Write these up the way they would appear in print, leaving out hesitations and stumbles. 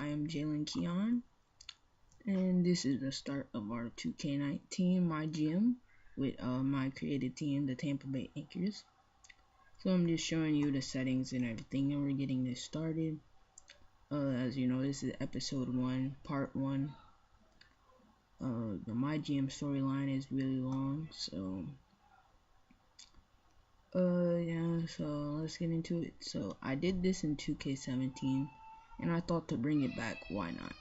I am Jalen Keon, and this is the start of our 2K19 my gym with my created team, the Tampa Bay Anchors. So I'm just showing you the settings and everything, and we're getting this started. As you know, this is episode 1, part 1. The my gym storyline is really long, so yeah, so let's get into it. So I did this in 2K17, and I thought to bring it back, why not?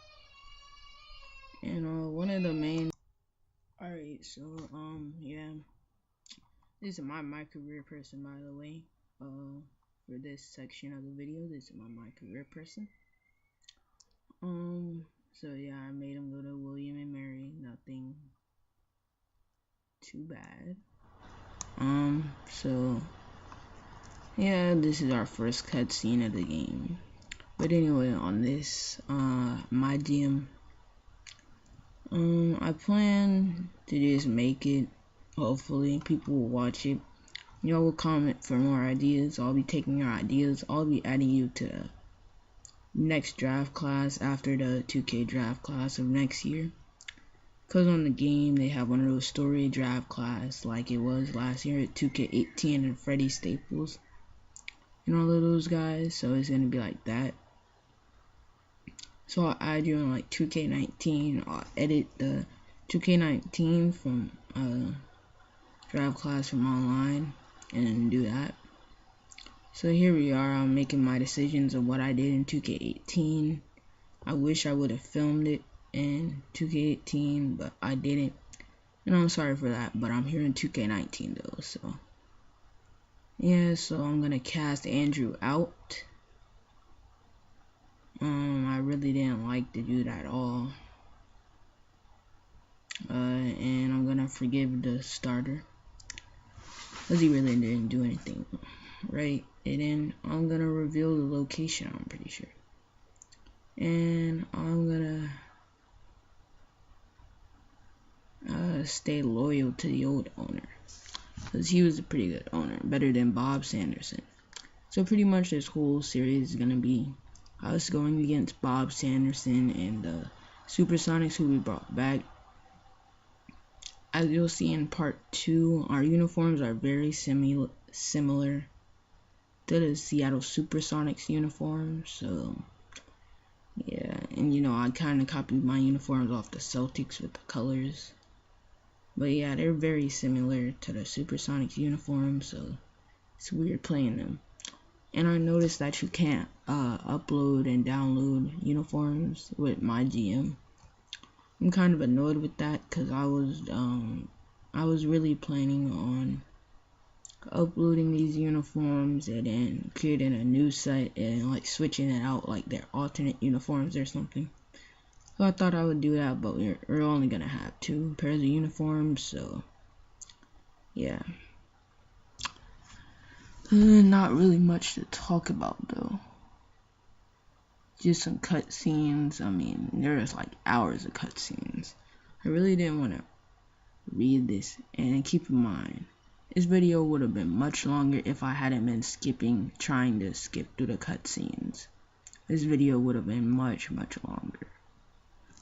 And one of the main alright, so yeah, this is my career person, by the way. For this section of the video, this is my career person. So yeah, I made him go to William and Mary. Nothing too bad. So yeah, this is our first cutscene of the game. But anyway, on this my gym, I plan to just make it. Hopefully people will watch it. Y'all will comment for more ideas. I'll be taking your ideas. I'll be adding you to the next draft class after the 2K draft class of next year. Because on the game, they have one of those story draft class like it was last year at 2K18 and Freddy Staples and all of those guys. So it's going to be like that. So I'll add you in like 2K19. I'll edit the 2K19 from draft class from online and do that. So here we are. I'm making my decisions of what I did in 2K18. I wish I would have filmed it in 2K18, but I didn't, and I'm sorry for that. But I'm here in 2K19 though, so yeah. So I'm gonna cast Andrew out. I really didn't like to do that at all. And I'm gonna forgive the starter, cause he really didn't do anything right. And then I'm gonna reveal the location, I'm pretty sure. And I'm gonna stay loyal to the old owner, because he was a pretty good owner, better than Bob Sanderson. So pretty much this whole series is gonna be us going against Bob Sanderson and the Supersonics who we brought back. As you'll see in part 2, our uniforms are very similar to the Seattle Supersonics uniforms. So yeah, and you know, I kind of copied my uniforms off the Celtics with the colors. But yeah, they're very similar to the Supersonics uniforms, so it's weird playing them. And I noticed that you can't upload and download uniforms with my GM. I'm kind of annoyed with that, because I was really planning on uploading these uniforms and then creating a new site and like switching it out like they're alternate uniforms or something. So I thought I would do that, but we're only gonna have 2 pairs of uniforms, so yeah. Not really much to talk about though. Just some cutscenes. I mean, there's like hours of cutscenes. I really didn't want to read this, and keep in mind, this video would have been much longer if I hadn't been trying to skip through the cutscenes. This video would have been much longer.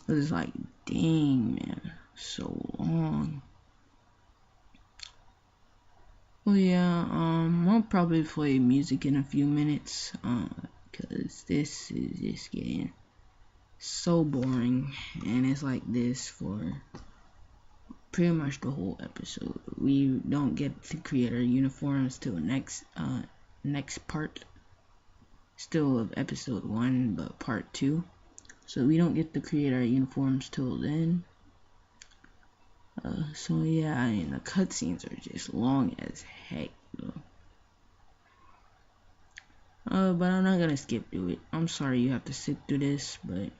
It was like, dang man, so long. Well yeah, I'll probably play music in a few minutes, because this is just getting so boring, and it's like this for pretty much the whole episode. We don't get to create our uniforms till next part, still of episode 1, but part 2. So we don't get to create our uniforms till then. So yeah, I mean, the cutscenes are just long as heck, though. But I'm not gonna skip through it. I'm sorry you have to sit through this, but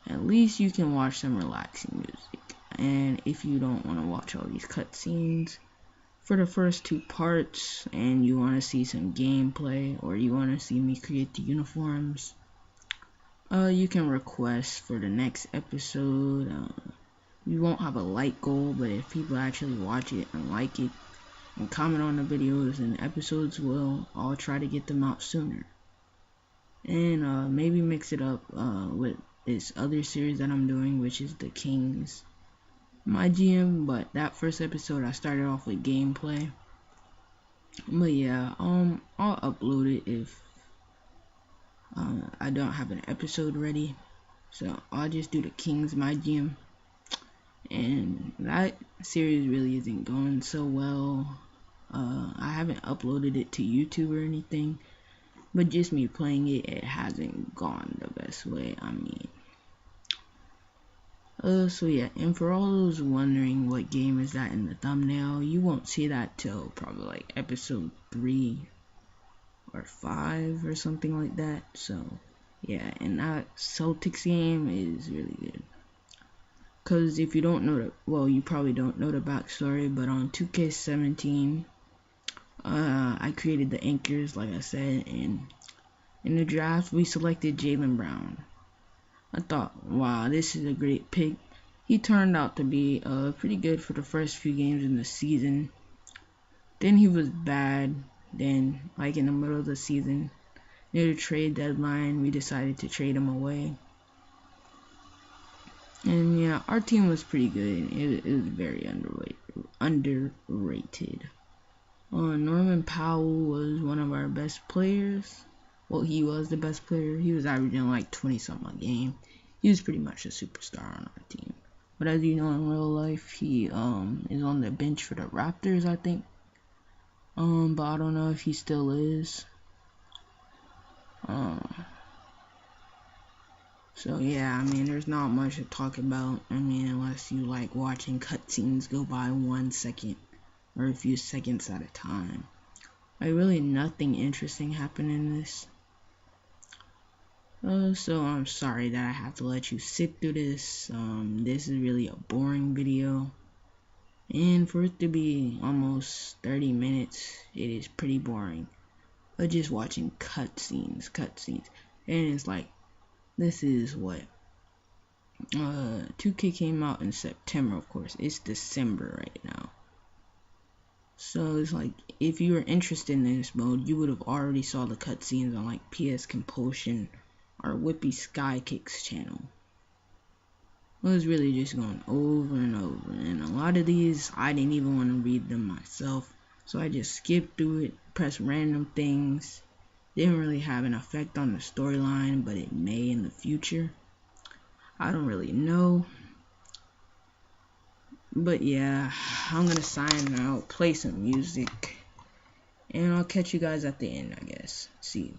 at least you can watch some relaxing music. And if you don't want to watch all these cutscenes for the first 2 parts, and you want to see some gameplay, or you want to see me create the uniforms, you can request for the next episode. We won't have a like goal, but if people actually watch it and like it and comment on the videos and episodes, I'll try to get them out sooner. and maybe mix it up with this other series that I'm doing, which is the Kings My GM. But that first episode I started off with gameplay. But yeah, I'll upload it if I don't have an episode ready. So I'll just do the Kings My GM. And that series really isn't going so well. I haven't uploaded it to YouTube or anything, but just me playing it, it hasn't gone the best way. I mean, so yeah, and for all those wondering what game is that in the thumbnail, you won't see that till probably like episode 3 or 5 or something like that. So yeah, and that Celtics game is really good. Because if you don't know the, well, you probably don't know the backstory, but on 2K17, I created the anchors, like I said, and in the draft, we selected Jaylen Brown. I thought, wow, this is a great pick. He turned out to be pretty good for the first few games in the season. Then he was bad. Then, like in the middle of the season, near the trade deadline, we decided to trade him away. And yeah, our team was pretty good. It was very underrated. Norman Powell was one of our best players. Well, he was the best player. He was averaging like 20 something a game. He was pretty much a superstar on our team. But as you know, in real life, he is on the bench for the Raptors, I think. But I don't know if he still is. So yeah, I mean, there's not much to talk about. I mean, unless you like watching cutscenes go by 1 second or a few seconds at a time. Like really nothing interesting happened in this. So I'm sorry that I have to let you sit through this. This is really a boring video. And for it to be almost 30 minutes, it is pretty boring. But just watching cutscenes. And it's like, this is what 2K came out in September, of course. It's December right now. So it's like, if you were interested in this mode, you would have already saw the cutscenes on like PS Compulsion or Whippy Skykick's channel. It was really just going over and over, and a lot of these I didn't even want to read them myself, so I just skipped through it, pressed random things. Didn't really have an effect on the storyline, but it may in the future. I don't really know. But yeah, I'm gonna sign out, play some music, and I'll catch you guys at the end, I guess. See you.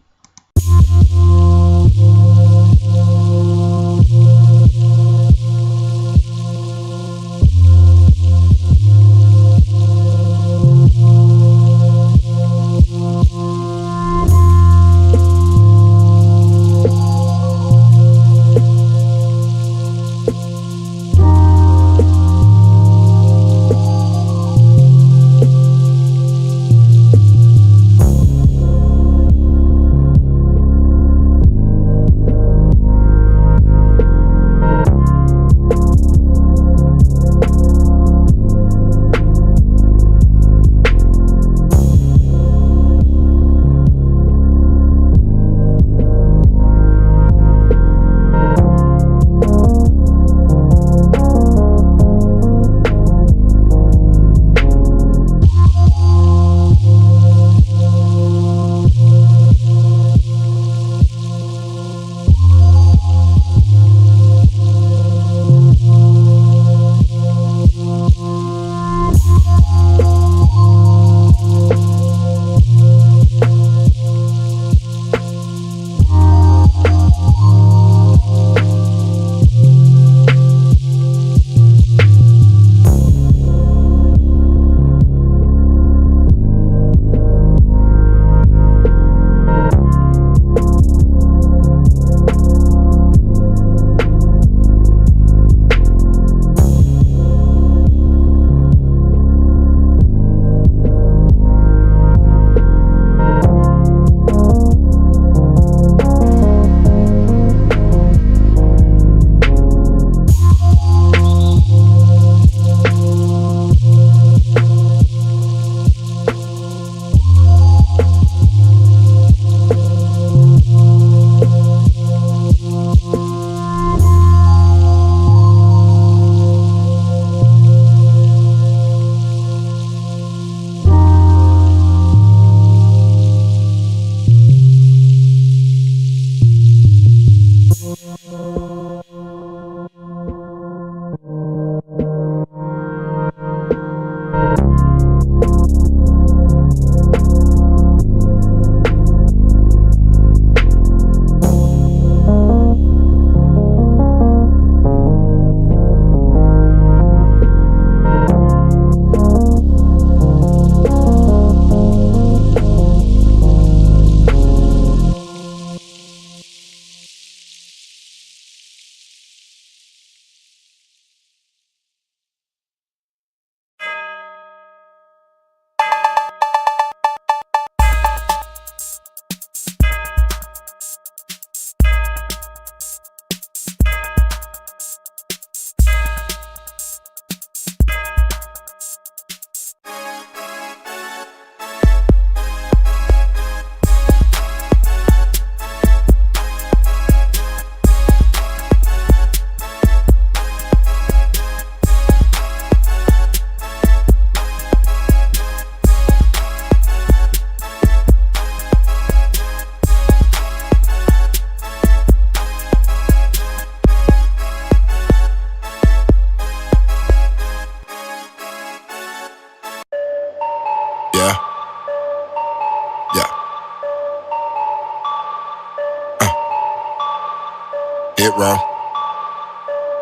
Hit row,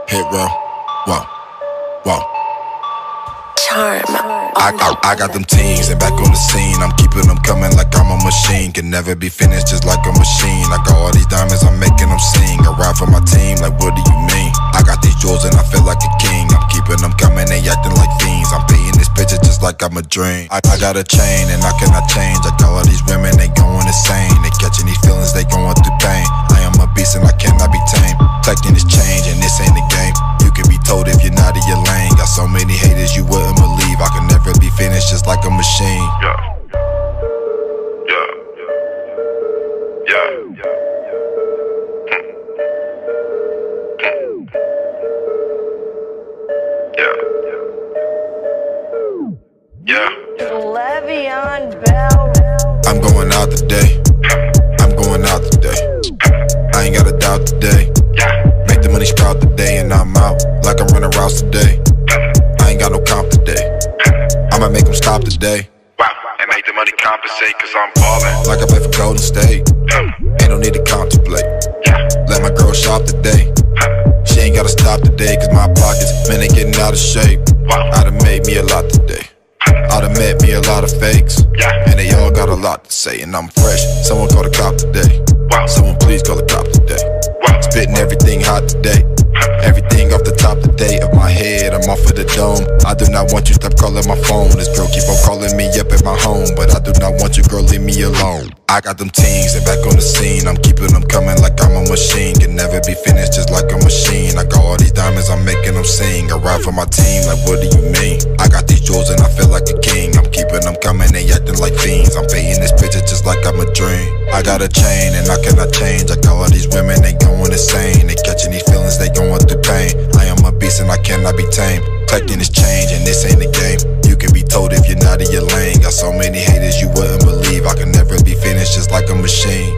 hit row, whoa, whoa. I got them teens and back on the scene. I'm keeping them coming like I'm a machine. Can never be finished just like a machine. I got all these diamonds, I'm making them sing. I ride for my team, like what do you mean? I got these jewels and I feel like a king. I'm keeping them coming, they acting like fiends. I'm painting this picture just like I'm a dream. I got a chain and I cannot change. I got all these women, they going insane. They catching these feelings, they going through pain. I am a beast and I cannot be tamed. Protecting this change and this ain't a game. You can be told if you're not in your lane. Got so many haters you wouldn't believe. I can never be finished just like a machine. I'm going out today. I'm going out today. I ain't got a doubt today. Make the money sprout today and I'm out like I'm running routes today. I ain't got no comp today. I'ma make them stop today. And make the money compensate cause I'm ballin'. Like I play for Golden State. Ain't no need to contemplate. Let my girl shop today. She ain't gotta stop today cause my pockets, man, they getting out of shape. I done made me a lot today. I done met me a lot of fakes. And they all got a lot to say and I'm fresh. Someone call the cop today. Someone please call the cop today. Spitting everything hot today. Everything off the top today of my head, I'm off of the dome. I do not want you stop calling my phone. This girl keep on calling me up at my home, but I do not want you, girl, leave me alone. I got them teens and back on the scene. I'm keeping them coming like I'm a machine. Can never be finished just like a machine. I got all these diamonds, I'm making them sing. I ride for my team, like what do you mean? I got these jewels and I feel like a king. I'm keeping them coming, they acting like fiends. I'm painting this picture just like I'm a dream. I got a chain and I cannot change. I got all these women, they going insane. They catching these feelings, they going through pain. I am a beast and I cannot be tamed. Protecting this change and this ain't a game. You can be told if you're not in your lane. Got so many haters you wouldn't believe. I can never be finished just like a machine.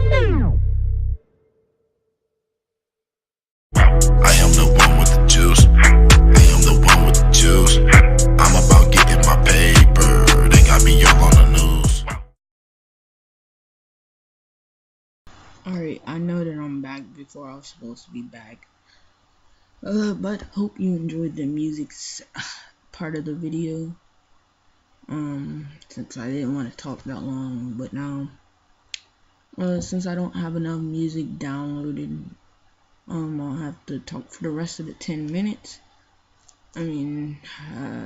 I am the one with the juice. I am the one with the juice. I'm about getting my paper. They got me all on the news. Alright, I know that I'm back before I was supposed to be back. But hope you enjoyed the music part of the video. Since I didn't want to talk that long, but now, since I don't have enough music downloaded, I'll have to talk for the rest of the 10 minutes. I mean,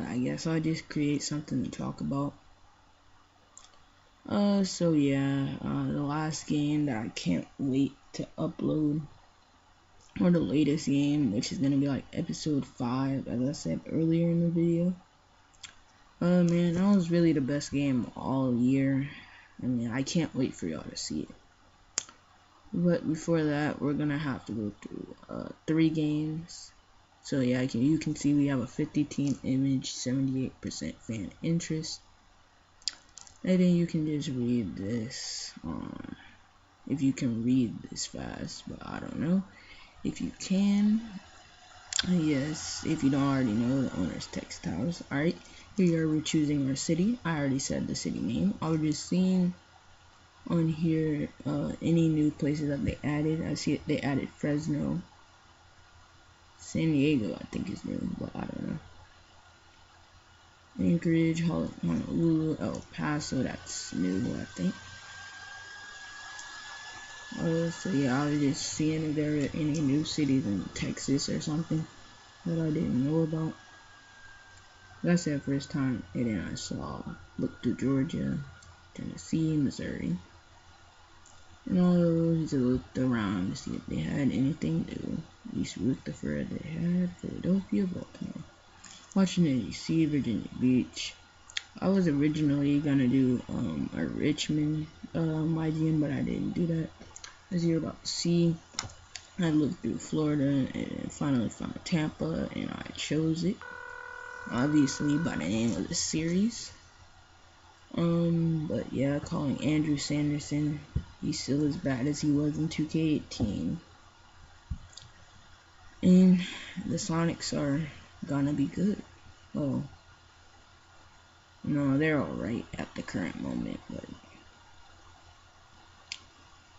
I guess I'll just create something to talk about. So yeah, the last game that I can't wait to upload, or the latest game, which is gonna be like episode 5, as I said earlier in the video. Man, that was really the best game all year. I mean, I can't wait for y'all to see it. But before that, we're gonna have to go through 3 games. So yeah, you can see we have a 50 team image, 78% fan interest. And then you can just read this. If you can read this fast, but I don't know if you can. Yes, if you don't already know, the owner's textiles. Alright, here we're choosing our city. I already said the city name. I was just seeing on here any new places that they added. I see they added Fresno, San Diego, I think is new, but I don't know. Anchorage, Honolulu, El Paso, that's new, I think. So yeah, I was just seeing if there were any new cities in Texas or something that I didn't know about. That's the first time, and then I looked to Georgia, Tennessee, Missouri, and all those. I looked around to see if they had anything new. East Rutherford, they had Philadelphia, Baltimore, Washington D.C., Virginia Beach. I was originally gonna do a Richmond my gym, but I didn't do that. As you're about to see, I looked through Florida and finally found Tampa, and I chose it, obviously by the name of the series. But yeah, calling Andrew Sanderson, he's still as bad as he was in 2K18. And the Sonics are gonna be good. Well, no, they're alright at the current moment, but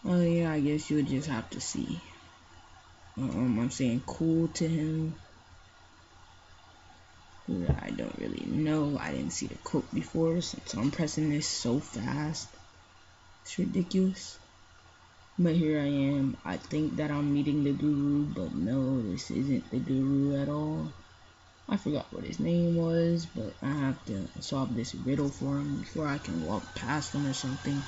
oh yeah, I guess you would just have to see. I'm saying cool to him. I don't really know. I didn't see the quote before since I'm pressing this so fast. It's ridiculous. But here I am. I think that I'm meeting the guru, but no, this isn't the guru at all. I forgot what his name was, but I have to solve this riddle for him before I can walk past him or something.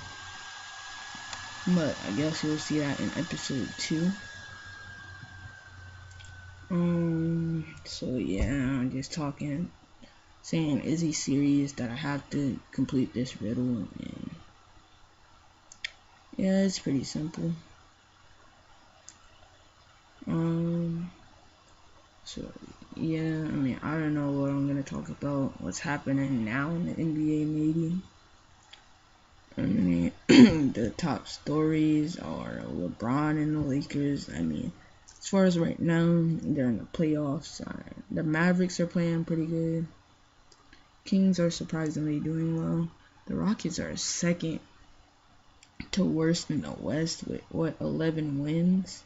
But I guess we'll see that in episode 2. So yeah, I'm just talking, saying, is he serious that I have to complete this riddle? And yeah, it's pretty simple. So yeah, I mean, I don't know what I'm gonna talk about. What's happening now in the NBA maybe. I mean, the top stories are LeBron and the Lakers. I mean, as far as right now, they're in the playoffs. The Mavericks are playing pretty good. Kings are surprisingly doing well. The Rockets are second to worst in the West with 11 wins.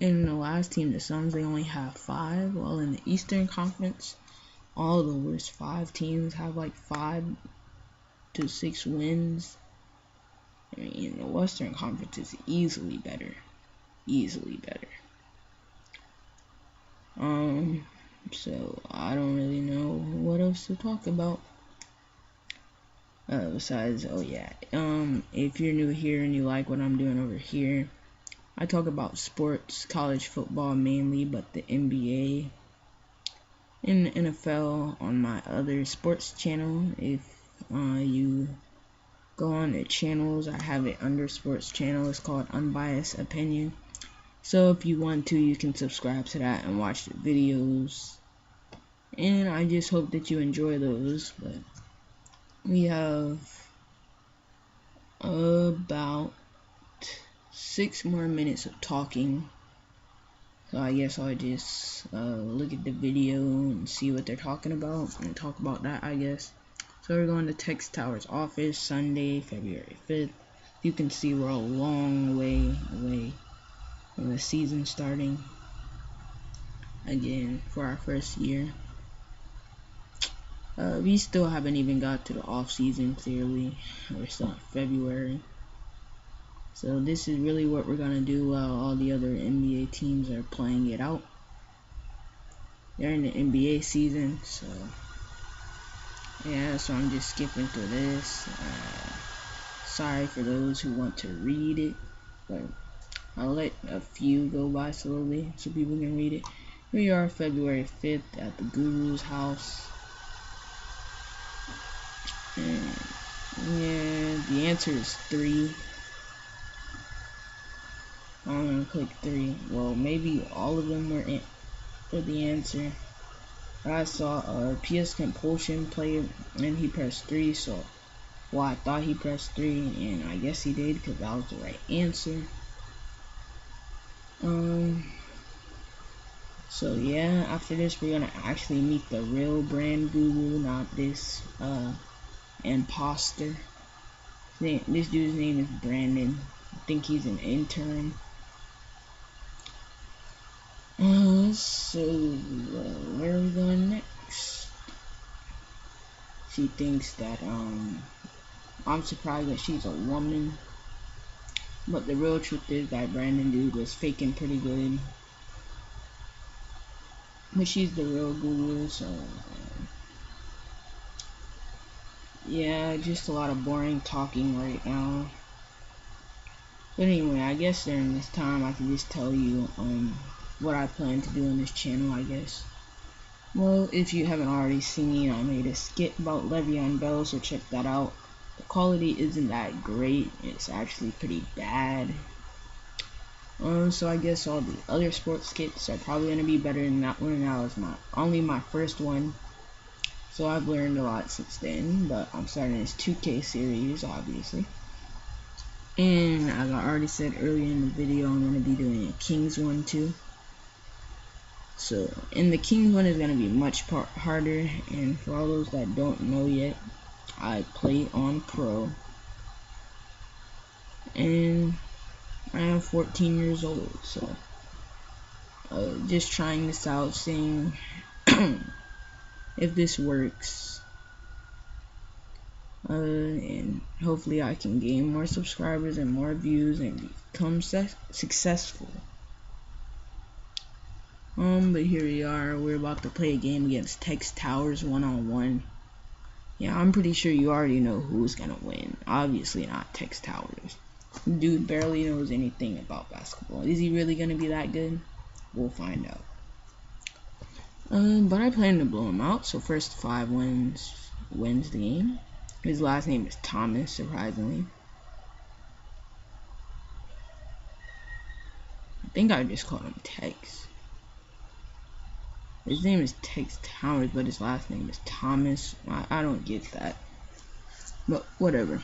In the last team, the Suns, they only have 5. While in the Eastern Conference, all the worst 5 teams have like 5 to 6 wins. I mean, the Western Conference is easily better. So I don't really know what else to talk about. Besides, oh yeah, if you're new here and you like what I'm doing over here, I talk about sports, college football mainly, but the NBA and the NFL on my other sports channel. If you go on the channels, I have it under sports channel. It's called Unbiased Opinion. So if you want to, you can subscribe to that and watch the videos. And I just hope that you enjoy those. But we have about 6 more minutes of talking. So I guess I'll just look at the video and see what they're talking about and talk about that, I guess. So we're going to Tex Tower's office, Sunday, February 5th. You can see we're a long way away from the season starting again for our first year. We still haven't even got to the off season, clearly. We're still in February. So this is really what we're going to do while all the other NBA teams are playing it out. They're in the NBA season, so yeah, so I'm just skipping through this. Sorry for those who want to read it, but I'll let a few go by slowly so people can read it. Here we are, February 5th at the Guru's house. And yeah, the answer is 3. I'm gonna click 3. Well, maybe all of them were for the answer. But I saw PS Compulsion play it, and he pressed 3. So, well, I thought he pressed 3, and I guess he did because that was the right answer. So yeah, after this, we're gonna actually meet the real brand guru, not this imposter. This dude's name is Brandon. I think he's an intern. So where are we going next? She thinks that I'm surprised that she's a woman, but the real truth is that Brandon dude was faking pretty good. But she's the real guru, so yeah, just a lot of boring talking right now. But anyway, I guess during this time I can just tell you what I plan to do on this channel, I guess. Well, if you haven't already seen, I made a skit about Le'Veon Bell, so check that out. The quality isn't that great, it's actually pretty bad. So I guess all the other sports skits are probably gonna be better than that one. That was only my first one, so I've learned a lot since then. But I'm starting this 2K series, obviously. And as I already said earlier in the video, I'm gonna be doing a Kings one too. So, and the Kings one is gonna be much harder. And for all those that don't know yet, I play on Pro, and I am 14 years old, so Just trying this out, seeing if this works. And hopefully I can gain more subscribers and more views and become successful. But here we are. We're about to play a game against Tex Towers 1-on-1. Yeah, I'm pretty sure you already know who's gonna win. Obviously not Tex Towers. Dude barely knows anything about basketball. Is he really gonna be that good? We'll find out. But I plan to blow him out. So first 5 wins the game. His last name is Thomas, surprisingly. I think I just called him Tex. His name is Tex Towers, but his last name is Thomas. I don't get that. But whatever.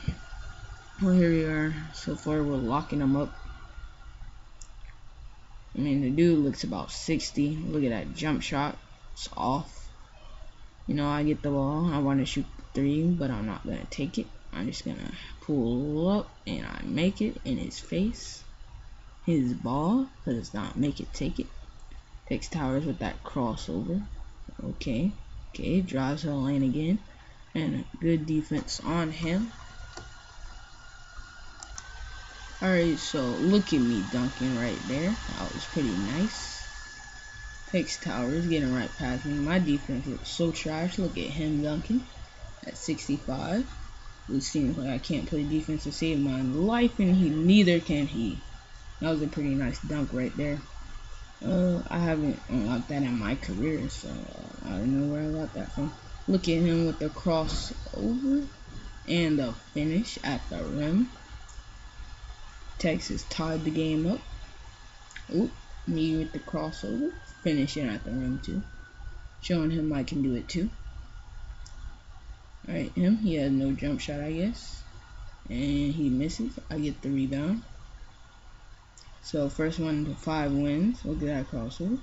Well, here we are. So far, we're locking him up. I mean, the dude looks about 60. Look at that jump shot. It's off. You know, I get the ball. I want to shoot 3, but I'm not going to take it. I'm just going to pull up, and I make it in his face. His ball, because it's not make it, take it. Tex Towers with that crossover. Okay, drives to the lane again. And a good defense on him. Alright, so look at me dunking right there. That was pretty nice. Tex Towers getting right past me. My defense looks so trash. Look at him dunking at 65. It seems like I can't play defense to save my life, and neither can he. That was a pretty nice dunk right there. I haven't unlocked that in my career, so I don't know where I got that from. Look at him with the crossover and the finish at the rim. Texas tied the game up. Oop, me with the crossover, finishing at the rim too. Showing him I can do it too. Alright, he has no jump shot, I guess. And he misses. I get the rebound. So first 1 to 5 wins. Look at that crossover.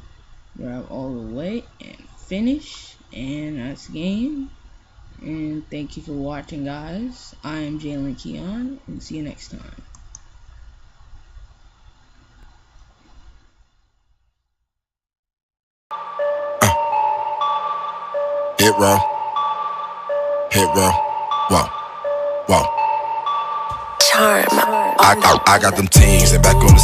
Drive all the way and finish. And that's game. And thank you for watching, guys. I am Jalen Keon, and see you next time. Hit row. Hit row. Whoa. Whoa. Charm. I got them teams and back on the